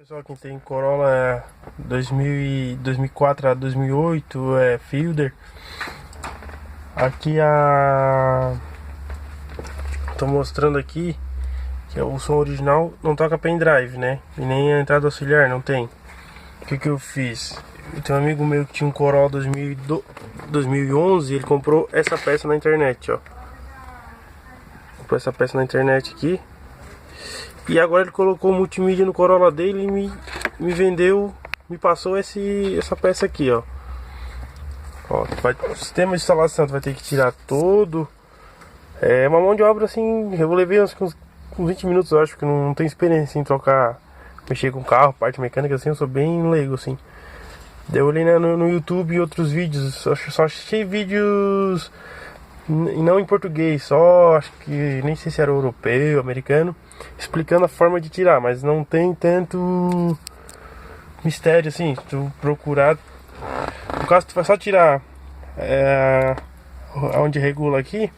Pessoal, quem tem Corolla 2004 a 2008 é Fielder. Aqui tô mostrando aqui que é o som original, não toca pendrive, né? E nem a entrada auxiliar, não tem. O que eu fiz? Eu tenho um amigo meu que tinha um Corolla 2011 e ele comprou essa peça na internet, ó. Comprou essa peça na internet aqui. E agora ele colocou o multimídia no Corolla dele e me vendeu, me passou essa peça aqui, ó. O sistema de instalação tu vai ter que tirar todo. É uma mão de obra assim, eu levei uns 20 minutos, eu acho, porque não tenho experiência em trocar, mexer com carro, parte mecânica assim, eu sou bem leigo assim. Daí eu olhei no YouTube e outros vídeos, só achei vídeos não em português, só acho que nem sei se era europeu, americano, explicando a forma de tirar, mas não tem tanto mistério assim. Se tu procurar, no caso tu vai só tirar onde regula aqui,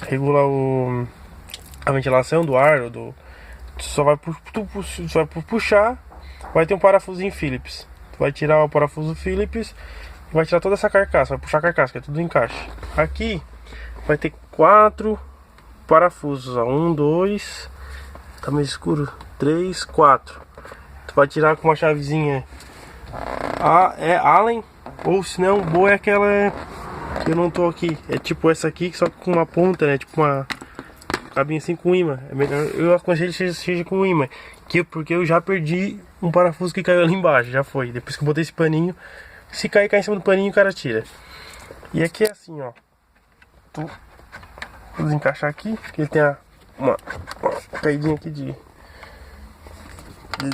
regula a ventilação do ar, tu só vai puxar, vai ter um parafusinho Phillips. Tu vai tirar o parafuso Phillips e vai tirar toda essa carcaça, vai puxar a carcaça, que é tudo encaixe. Aqui vai ter 4 parafusos, ó. 1, 2, tá meio escuro, 3, 4. Tu vai tirar com uma chavezinha é Allen, ou se não, boa é aquela que eu não tô aqui, é tipo essa aqui, só com uma ponta, né, tipo uma cabinha assim com imã. É melhor eu aconselho que seja com imã, porque eu já perdi um parafuso que caiu ali embaixo, já foi, depois que eu botei esse paninho. Se cair em cima do paninho, o cara tira. E aqui é assim, ó, vou desencaixar aqui, porque ele tem uma caidinha aqui de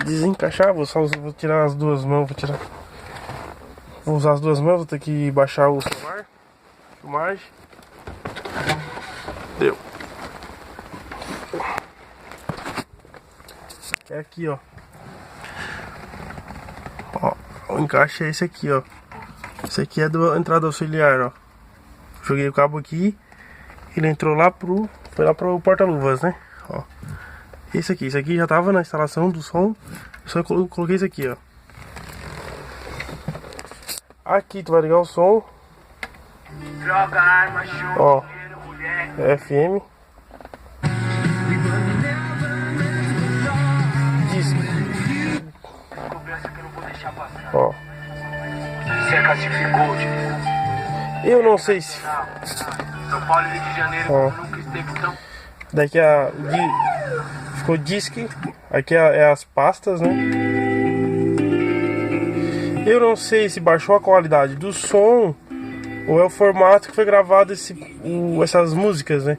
desencaixar. Vou tirar as duas mãos, vou usar as duas mãos, vou ter que baixar o celular, filmagem. Deu. É aqui, ó. O encaixe é esse aqui, ó. Esse aqui é da entrada auxiliar, ó. Joguei o cabo aqui, ele entrou lá foi lá pro porta-luvas, né? Ó. Esse aqui já tava na instalação do som, só coloquei isso aqui, ó. Aqui tu vai ligar o som. Droga, arma, show, ó, é FM. Disco. Ó. Você classificou, eu não sei se São Paulo e Rio de Janeiro nunca esteve tão. Daqui ficou disc. Aqui é as pastas, né? Eu não sei se baixou a qualidade do som ou é o formato que foi gravado essas músicas, né?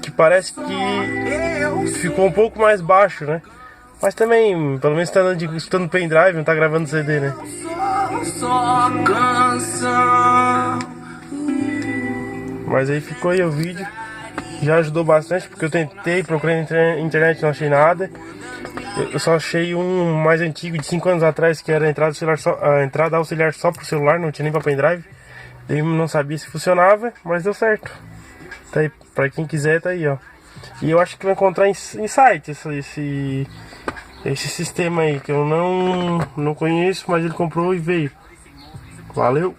Que parece que ficou um pouco mais baixo, né? Mas também, pelo menos tá escutando pendrive, não tá gravando CD, né? Mas aí ficou aí o vídeo. Já ajudou bastante, porque eu procurei na internet, não achei nada. Eu só achei um mais antigo, de 5 anos atrás, que era a entrada auxiliar só pro celular, não tinha nem pra pendrive. Eu não sabia se funcionava, mas deu certo. Tá aí, pra quem quiser, tá aí, ó. E eu acho que vai encontrar em site esse sistema aí, que eu não conheço, mas ele comprou e veio. Valeu!